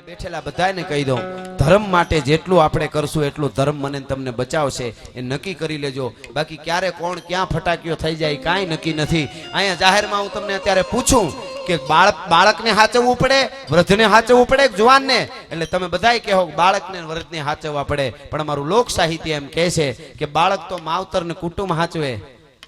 બેઠેલા બધાને કહી દઉં, ધર્મ માટે જેટલું આપણે કરશું એટલું ધર્મ મને તમને બચાવશે, એ નક્કી કરી લેજો. બાકી ક્યારે કોણ ક્યાં ફટાકીઓ થઈ જાય કાંઈ નક્કી નથી. અહીંયા જાહેરમાં હું તમને અત્યારે પૂછું કે બાળકને હાચવવું પડે, વૃદ્ધને હાચવવું પડે, જુવાનને? એટલે તમે બધાય કહો બાળકને વૃદ્ધને હાચવવા પડે. પણ અમારું લોક સાહિત્ય એમ કહે છે કે બાળક તો માવતર ને કુટુંબ હાચવે,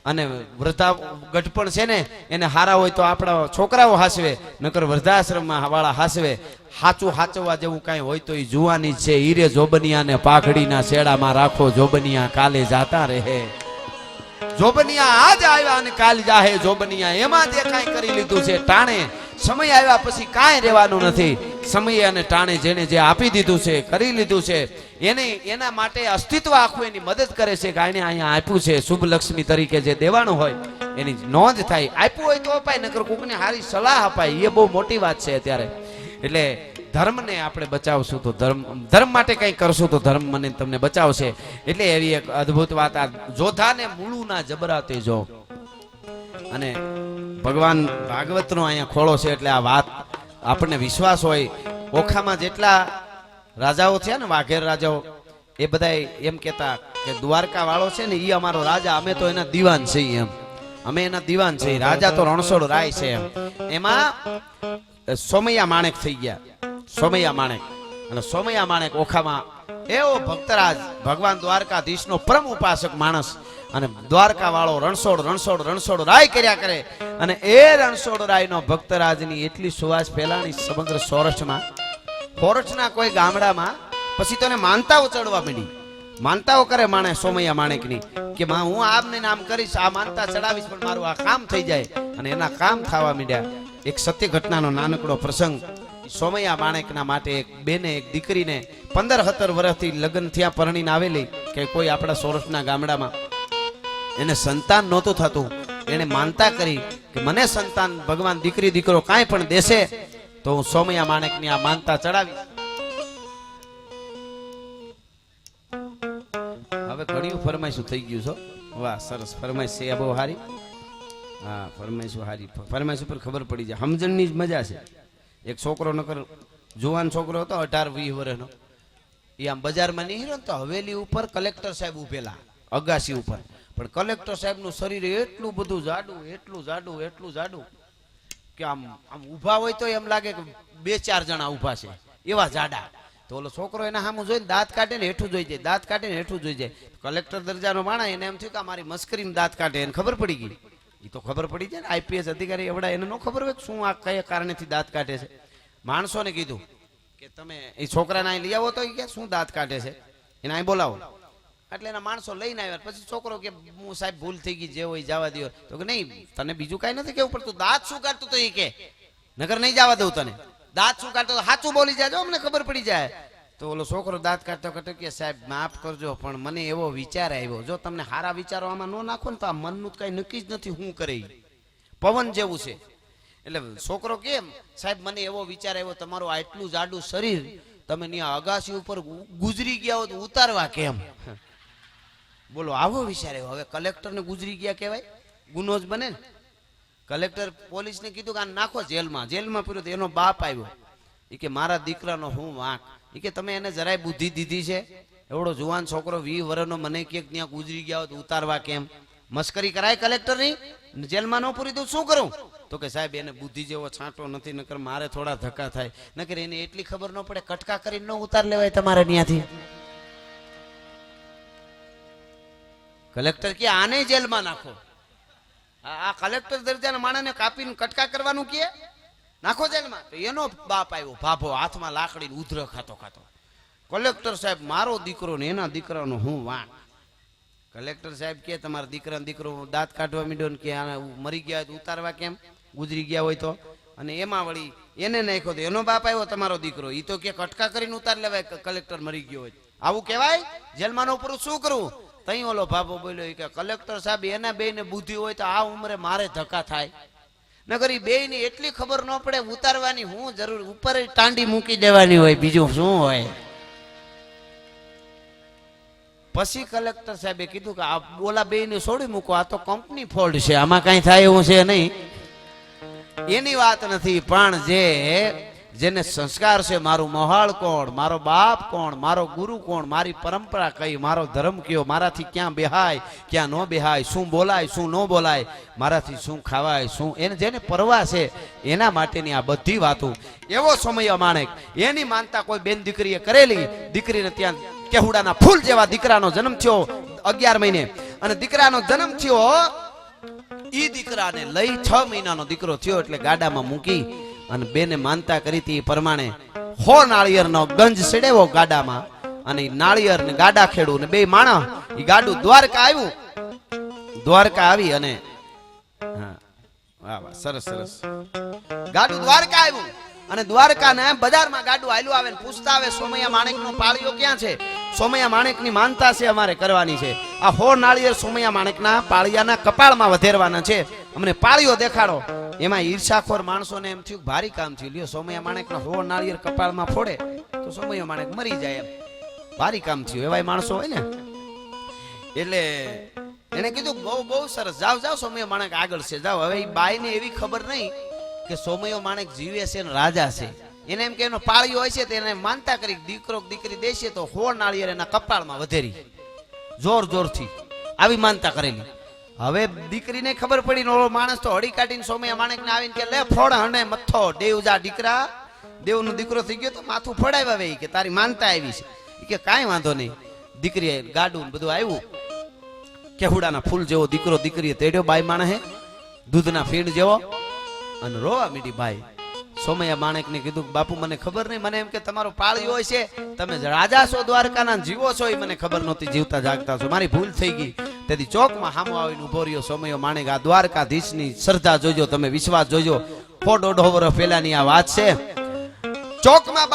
અને વૃદ્ધા ગઢપણ છે ને એને હારા હોય તો આપણા છોકરાઓ હાસવે, નકર વૃદ્ધાશ્રમમાં વાળા હાસવે. હાચું હાચવવા જેવું કાંઈ હોય તો એ જુવાની છે. હીરે જોબનિયા ને પાઘડીના શેડામાં રાખો, જોબનિયા કાલે જાતા રહે. જોબનિયા આજ આવ્યા અને કાલ જાહે જોબનિયા, એમાં જે કાંઈ કરી લીધું છે ટાણે, સમય આવ્યા પછી કાંઈ રહેવાનું નથી. સમય અને ટાણે જેને જે આપી દીધું છે, કરી લીધું છે, એના માટે અસ્તિત્વ આખું એની મદદ કરે છે કે આને અહીંયા આપ્યું છે. શુભ લક્ષ્મી તરીકે જે દેવાનું હોય એની નોંધ થાય. આપ્યું હોય તો અપાય, નકર કોકને સારી સલાહ અપાય, એ બહુ મોટી વાત છે અત્યારે. એટલે ધર્મને આપણે બચાવશું તો ધર્મ માટે કંઈ કરશું તો ધર્મ મને તમને બચાવશે. એટલે એવી એક અદ્ભુત વાત. આ જોધાને મૂળુના જબરાતે જો, અને ભગવાન ભાગવતનો અહીંયા ખોળો છે. એટલે આ વાત આપણને વિશ્વાસ હોય. ઓખામાં જેટલા રાજાઓ છે ને, વાઘેર રાજાઓ, એ બધા એમ કહેતા કે દ્વારકા વાળો છે ને એ અમારો રાજા, અમે તો એના દીવાન છીએ. એમ અમે એના દીવાન છીએ. રાજા તો રણછોડ રાય છે. એમાં સોમૈયા માણેક થઈ ગયા. સોમૈયા માણેક, અને સોમૈયા માણેક ઓખામાં એવો ભક્તરાજ, ભગવાન દ્વારકાધીશનો પરમ ઉપાસક માણસ, અને દ્વારકા વાળો રણછોડ રણછોડ રણછોડ રાય કર્યા કરે. અને એ રણછોડ રાયનો ભક્તરાજની એટલી સુવાસ ફેલાણી સમગ્ર સૌરાષ્ટ્રમાં. સૌરાષ્ટ્રના કોઈ ગામડામાં પછી તો એને માનતાઓ ચડવા માંડી. માનતાઓ કરે માણે સોમૈયા માણેકની કે માં હું આમને નામ કરીશ, આ માનતા ચડાવીશ, પણ મારું આ કામ થઈ જાય. અને એના કામ થવા માંડ્યા. એક સત્ય ઘટનાનો નાનકડો પ્રસંગ. સોમૈયા માણેકના માટે એક બેને, એક દીકરીને 15-17 વર્ષથી લગ્ન થયા, પરણીને આવેલી કે કોઈ આપણા સૌરાષ્ટ્રના ગામડામાં એને સંતાન નહોતું થતું. એને માનતા કરી કે મને સંતાન ભગવાન દીકરી દીકરો કાંઈ પણ દેશે તો હું સોમૈયા માણેકની આ માનતા ચડાવીશ. હવે ઘણી ફરમાઈશું થઈ ગયું છો. વાહ, સરસ ફરમાઈશ છે, બહુ સારી. હા, ફરમાઈશું સારી. ફરમાઈશ ઉપર ખબર પડી જાય, સમજણની જ મજા છે. એક છોકરો નકર જુવાન છોકરો હતો 18-20 વર્ષનો, એ આમ બજારમાં નીકળ્યો ને તો હવેલી ઉપર કલેક્ટર સાહેબ ઉભેલા, અગાસી ઉપર. પણ કલેક્ટર સાહેબનું શરીર એટલું બધું જાડું, એટલું જાડું, એટલું જાડું કે આમ ઊભા હોય તો એમ લાગે કે 2-4 જણા ઊભા છે, એવા જાડા. તો ઓલો છોકરો એના સામું જોઈને દાંત કાઢે ને હેઠું જોઈ જાય, દાંત કાઢે ને હેઠું જોઈ જાય. કલેક્ટર દરજાનો માણસ, એને એમ થયું કે મારી મસ્કરીમાં દાંત કાઢે. એને ખબર પડી ગઈ. એ તો ખબર પડી જાય ને, આઈપીએસ અધિકારી એવડા, એને ન ખબર હોય શું આ કયા કારણેથી દાંત કાઢે છે. માણસોને કીધું કે તમે એ છોકરાને અહીં લઈ આવો. તો કે શું દાંત કાઢે છે, એને અહીં બોલાવો. એટલે એના માણસો લઈને આવ્યા. પછી છોકરો કે હું સાહેબ ભૂલ થઈ ગઈ, જે હોય જવા દો. તો કે નહીં, તને બીજું કાંઈ નથી કેવું પડતું, દાંત શું કાઢતું? તો એ કે નગર નહીં જવા દઉં તને. દાંત શું કાઢતો? સાચું બોલી જાય, અમને ખબર પડી જાય. તો ઓલો છોકરો દાંત કાઢતો કાઢતો કે સાહેબ માફ કરજો, પણ મને એવો વિચાર આવ્યો. જો તમને સારા વિચારો આમાં ન નાખો ને તો આ મનનું કઈ નક્કી જ નથી હું કરે, પવન જેવું છે. એટલે છોકરો કેમ સાહેબ મને એવો વિચાર આવ્યો, તમારું આટલું જાડું શરીર તમે ત્યાં અગાસી ઉપર ગુજરી ગયા હો તો ઉતારવા કેમ? બોલો, આવો વિચાર આવ્યો. હવે કલેક્ટર ને ગુજરી ગયા કહેવાય, ગુનો જ બને ને. કલેક્ટર પોલીસને કીધું કે આ નાખો જેલમાં. જેલમાં પૂર્યો તો એનો બાપ આવ્યો. એ કે મારા દીકરાનો હું વાંક. એ કે તમે એને જરાય બુદ્ધિ દીધી છે? એવડો જુવાન છોકરો 20 વર્ષનો મને કે ત્યાં ગુજરી ગયા હોય તો ઉતારવા કેમ? મસ્કરી કરાય કલેક્ટરની? જેલમાં ન પૂરી દઉં શું કરું? તો કે સાહેબ એને બુદ્ધિ જેવો છાંટો નથી, નકર મારે થોડા ધક્કા થાય. નકર એને એટલી ખબર ન પડે, કટકા કરીને ન ઉતાર લેવાય તમારે ત્યાંથી. કલેક્ટર કે આને જેલમાં નાખો. આ કલેક્ટર દરજાના માણસને કાપીને કટકા કરવાનું કે નાખો જેલમાં. તો એનો બાપ આવ્યો ભાભો, હાથમાં લાકડી ઉધર ખાતો ખાતો. કલેક્ટર સાહેબ મારો દીકરો ને એના દીકરાનો હું વાંક. કલેક્ટર સાહેબ કે તમારા દીકરો દાંત કાઢવા માંડ્યો ને કે મરી ગયા તો ઉતારવા કેમ? ગુજરી ગયા હોય તો. અને એમાં વળી એને નાખ્યો તો એનો બાપ આવ્યો તમારો દીકરો. એ તો કે કટકા કરીને ઉતાર લેવાય, કલેક્ટર મરી ગયો હોય. આવું કહેવાય? જેલમાં નો પૂરું શું કરવું? તઈ ઓલો ભાભો બોલ્યો કે કલેક્ટર સાહેબ એના બેને બુદ્ધિ હોય તો આ ઉંમરે મારે ધક્કા થાય, નગર એ બે ની એટલી ખબર ન પડે, ઉતારવાની હું જરૂર, ઉપર ટાંડી મૂકી દેવાની હોય, બીજું શું હોય. પછી કલેક્ટર સાહેબે કીધું કે આ ઓલા બે ને છોડી મૂકો, આ તો કંપની ફોલ્ટ છે, આમાં કઈ થાય એવું છે નહીં. એની વાત નથી, પણ જેને સંસ્કાર છે, મારું મોહાળ કોણ, મારો બાપ કોણ, મારો ગુરુ કોણ, મારી પરંપરા કઈ, મારો ધર્મ કયો, મારાથી ક્યાં બેહાય ક્યાં ન બેહાય, શું બોલાય શું ન બોલાય, મારાથી શું ખાવાય શું, એને જેને પરવા છે એના માટેની આ બધી વાતો. એવો સોમૈયા માણેક, એની માનતા કોઈ બેન દીકરીએ કરેલી. દીકરીને ત્યાં કેહુડાના ફૂલ જેવા દીકરાનો જન્મ થયો 11 મહિને, અને દીકરાનો જન્મ થયો, ઈ દીકરાને લઈ 6 મહિનાનો દીકરો થયો એટલે ગાડામાં મૂકી અને બેને માનતા કરી હતી એ પ્રમાણે 100 નાળિયેરનો ગંજ સડેવો ગાડામાં, અને ઈ નાળિયેર ને ગાડા ખેડું ને બે માણસ ઈ ગાડું દ્વારકા આવ્યું. દ્વારકા આવી અને હા વાહ વાહ સરસ સરસ, ગાડું દ્વારકા આવ્યું અને દ્વારકા ને બજારમાં ગાડું હાલ્યું આવે ને પૂછતા આવે સોમૈયા માણેક નો પાળિયો ક્યાં છે. સોમૈયા માણેક ની માનતા છે અમારે કરવાની છે, આ 100 નાળિયેર સોમૈયા માણેક ના પાળિયાના કપાળમાં વધેરવાના છે, અમને પાળિયો દેખાડો. એમાં ઈર્ષાખોર માણસોને એમ થયું ભારી કામ થયું, લ્યો સોમૈયા માણેક ના 100 નાળિયેર કપાળમાં ફોડે તો સોમૈયા માણેક મરી જાય, એમ ભારી કામ થયું. એવાય માણસો હોય ને, એટલે એને કીધું બહુ બહુ સરસ, જાઓ જાઓ સોમૈયા માણેક આગળ છે જાઓ. હવે એ બાઈ ને એવી ખબર નહીં કે સોમૈયો માણેક જીવે છે ને રાજા છે, એને એમ કે એનો પાળિયો હોય છે તો એને માનતા કરી દીકરો દીકરી દેશે તો 100 નાળિયેર એના કપાળમાં વધેરી, જોર જોરથી આવી માનતા કરેલી. હવે દીકરીને ખબર પડી, નો માણસ તો હળી કાઢીને સોમૈયા માણેક ને આવીને કે લે ફોડ હણે મથ્થો, દેવ જા દીકરા, દેવનો દીકરો થઈ ગયો તો માથું ફોડાવ્યા કે તારી માનતા આવી છે. કે કાંઈ વાંધો નહીં. દીકરી ગાડું બધું આવ્યું, કેહુડાના ફૂલ જેવો દીકરો દીકરીએ તેડ્યો બાઈ માણસે, દૂધના ફીણ જેવો, અને રોવા મીડી બાઈ. સોમૈયા માણેક ને કીધું બાપુ મને ખબર નહીં, મને એમ કે તમારો પાળિયો હોય છે, તમે રાજા છો દ્વારકાના, જીવો છો, એ મને ખબર નહોતી, જીવતા જાગતા છો, મારી ભૂલ થઈ ગઈ. તેથી ચોકમાં હામો આવીને ઉભો રહ્યો સોમૈયો માણેક. આ દ્વારકાધીશની શ્રદ્ધા જોજો તમે, વિશ્વાસ જોજો. 100-150 વર્ષ પહેલાની આ વાત છે. ચોકમાં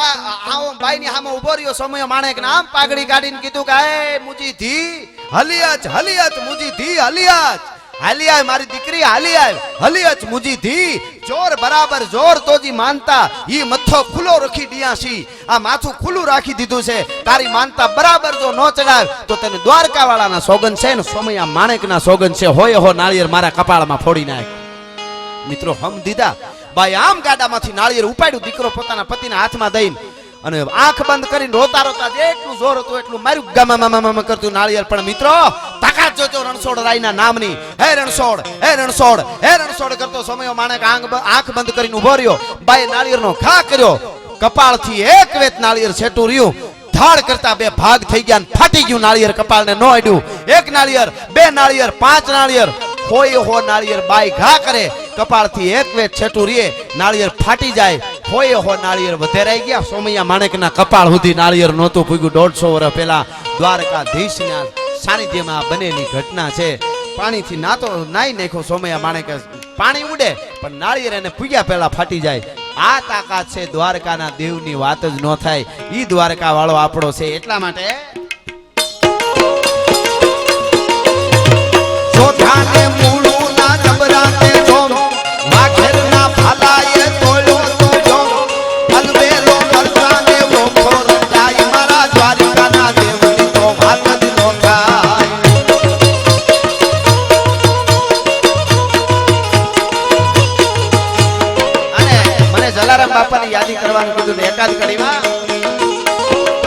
બાઈ ની સામે ઉભો રહ્યો સોમૈયો માણેક ને આમ પાઘડી કાઢીને કીધું કે એ મુજી ધી હલિયત હલિયત, મુજી ધી હલિયત, હાલી આય મારી દીકરી, હાલી આય હલિયત મુજી ધી. જોર બરાબર જોર તોજી માનતા, ઈ મથ્થો ખુલ્લો રાખી દિયાસી, આ માથું ખુલ્લું રાખી દીધું છે, તારી માનતા બરાબર જો નો ચડાવ તો તને દ્વારકા વાળાના સોગન છે ને સોમૈયા માણેકના સોગન છે, હોય હો નાળિયેર મારા કપાળમાં ફોડી નાખ. મિત્રો હમ દીધા. બાઈ આમ ગાડામાંથી નાળિયેર ઉપાડ્યું, દીકરો પોતાના પતિના હાથમાં દઈને અને આંખ બંધ કરીને રોતા રોતા જેટલું જોર હતું એટલું માર્યું, ગામા કરતું નાળિયેર. પણ મિત્રો તાકાત જોજો રણછોડ રાયના નામની. હે રણછોડ, હે રણછોડ, હે રણછોડ કરતો સોમૈયો માણેક આંખ બંધ કરીને ઉભો રહ્યો. બાઈ નાળિયેરનો ઘા કર્યો, કપાળથી એક વેત નાળિયેર છેટું રહ્યું, ધાડ કરતા બે ભાગ થઈ ગયા, ફાટી ગયું નાળિયેર, કપાળને નો અડ્યું. એક નાળિયેર, બે નાળિયેર, 5 નાળિયેર, હોય હો નાળિયેર બાઈ ઘા કરે, કપાળથી એક વેત છેટું રીએ, નાળિયેર ફાટી જાય, હોય હો નાળિયેર વધેરાઈ ગયા. સોમૈયા માણેકના કપાળ સુધી નાળિયેર નહોતું પૂગ્યું. 150 વર્ષ પહેલા દ્વારકાધીશના સાનિધ્યમાં બનેલી ઘટના છે. પાણીથી નાતો નાઈ નાખ્યો સોમૈયા માણેકે, પાણી ઉડે પણ નાળિયેર એને પૂગ્યા પહેલા ફાટી જાય. આ તાકાત છે દ્વારકાના દેવની, વાત જ ન થાય. ઈ દ્વારકા વાળો આપણો છે. એટલા માટે જોધાને મૂળું ના જબરાને જોમ, વાઘેરના ફાલાએ તોળ્યો તો જોમ, અલબેલો કરતાને વોખોર જાય, મારા દ્વારકાના દેવની તો વાત જ નો થાય. અને મને જલારામ બાપાની યાદી કરવાનું કીધું ને એકાદ કડીમાં,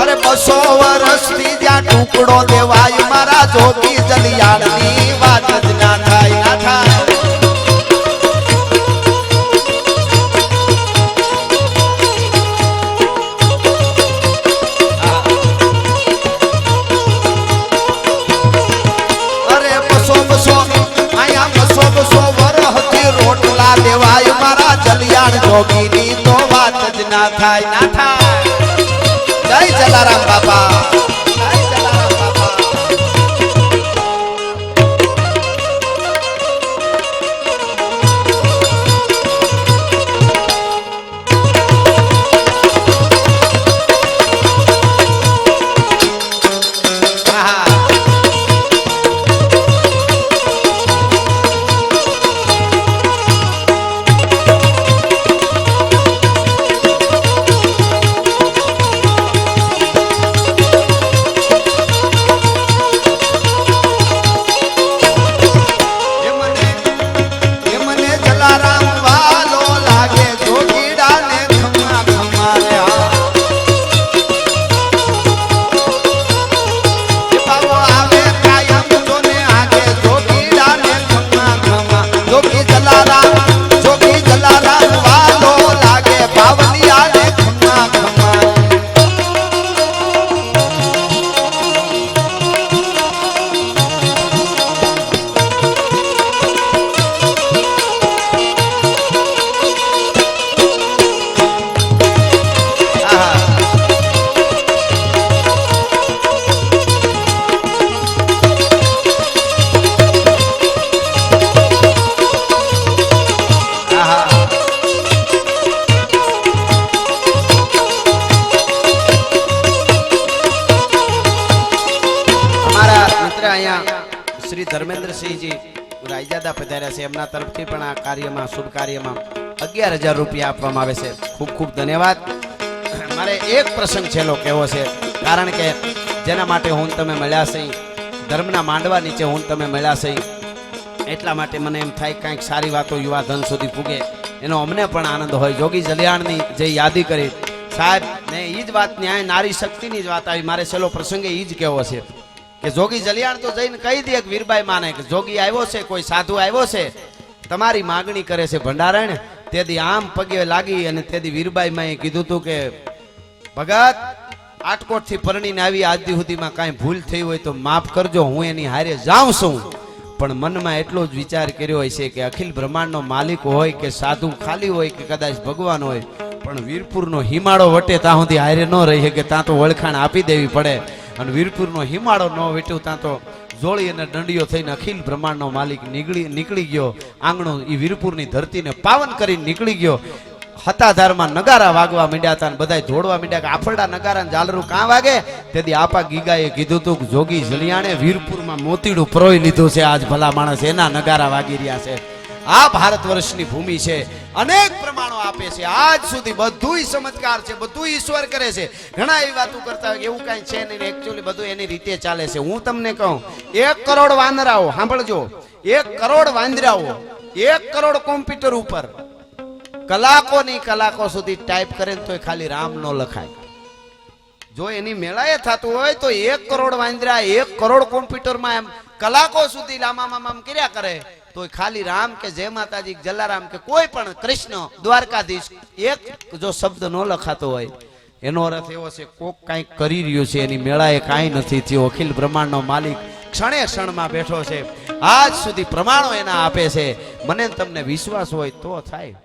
અરે 200 વર્ષથી જ્યાં ટુકડો દેવાય, મારા જોગી જલિયાળની વાત જ ના થાય, ના થાય. અરે 200 અહીંયા 200 વર્ષથી રોટલા દેવાય, મારા જલિયાળ જોગીની તો વાત જ ના થાય, ના થાય. જય જલારામ બાપા, જય જલારામ બાપા. ધર્મેન્દ્રસિંહજી રાયજાદા પધાર્યા છે, એમના તરફથી પણ આ કાર્યમાં શુભ કાર્યમાં 11,000 રૂપિયા આપવામાં આવે છે. ખૂબ ખૂબ ધન્યવાદ. મારે એક પ્રસંગ છેલ્લો કહેવો છે, કારણ કે જેના માટે હું તમે મળ્યા છે, ધર્મના માંડવા નીચે હું તમે મળ્યા છે, એટલા માટે મને એમ થાય કંઈક સારી વાતો યુવા ધન સુધી પૂગે, એનો અમને પણ આનંદ હોય. જોગી જલિયાણની જે યાદી કરી સાહેબ ને એ જ વાત ન્યાય નારી શક્તિની જ વાત આવી. મારે છેલ્લો પ્રસંગે એ જ કહેવો છે કે જોગી જલિયાણ તો જઈને કહી દે કે વીરબાઈ માને કે જોગી આવ્યો છે, કોઈ સાધુ આવ્યો છે, તમારી માગણી કરે છે ભંડારણ. તેથી આમ પગે લાગી અને તેથી વીરબાઈ માં કીધું હતું કે ભગત આટકોટ થી પરણીને આવી આજ સુધીમાં કાંઈ ભૂલ થઈ હોય તો માફ કરજો, હું એની હારે જાઉં છું. પણ મનમાં એટલો જ વિચાર કર્યો હોય છે કે અખિલ બ્રહ્માંડનો માલિક હોય કે સાધુ ખાલી હોય કે કદાચ ભગવાન હોય, પણ વીરપુરનો હિમાળો વટે ત્યાં સુધી હારે ન રહી કે ત્યાં તો વળખાણ આપી દેવી પડે. અને વીરપુરનો હિમાળો ન વેટ્યું ત્યાં તો જોડી અને દંડીઓ થઈને અખિલ બ્રહ્માંડનો માલિક નીકળી ગયો. આંગણું એ વીરપુરની ધરતીને પાવન કરીને નીકળી ગયો. હતાધારમાં નગારા વાગવા માંડ્યા હતા અને બધા દોડવા માંડ્યા કે આફરડા નગારા ઝાલરું કાં વાગે. તેથી આપા ગીગાએ કીધું હતું કે જોગી જલિયાણે વીરપુરમાં મોતીડું પરોઈ લીધું છે, આજ ભલા માણસ એના નગારા વાગી રહ્યા છે. આ ભારત વર્ષની ભૂમિ છે, અનેક પ્રમાણો આપે છે, આજ સુધી બધું ચમત્કાર છે, બધું ઈશ્વર કરે છે. ઘણા એવી વાતો કરતા હોય કે એવું કાંઈ છે નહીં, એકચ્યુઅલી બધું એની રીતે ચાલે છે. હું તમને કહું, 1 કરોડ વાંદરાઓ સાંભળજો, 1 કરોડ વાંદરાઓ 1 કરોડ કોમ્પ્યુટર ઉપર કલાકોની કલાકો સુધી ટાઈપ કરે ને તોય ખાલી રામ નો લખાય. જો એની મેળાએ થતું હોય તો 1 કરોડ વાંદરા 1 કરોડ કોમ્પ્યુટરમાં એમ કલાકો સુધી લામામામ કર્યા કરે તો ખાલી રામ કે જય માતાજી જલારામ કે કોઈ પણ કૃષ્ણ દ્વારકાધીશ એક જો શબ્દ ન લખાતો હોય, એનો અર્થ એવો છે કોક કાંઈક કરી રહ્યું છે, એની મેળાએ કાંઈ નથી થયું. અખિલ બ્રહ્માંડનો માલિક ક્ષણે ક્ષણમાં બેઠો છે, આજ સુધી પ્રમાણો એના આપે છે. મને તમને વિશ્વાસ હોય તો થાય.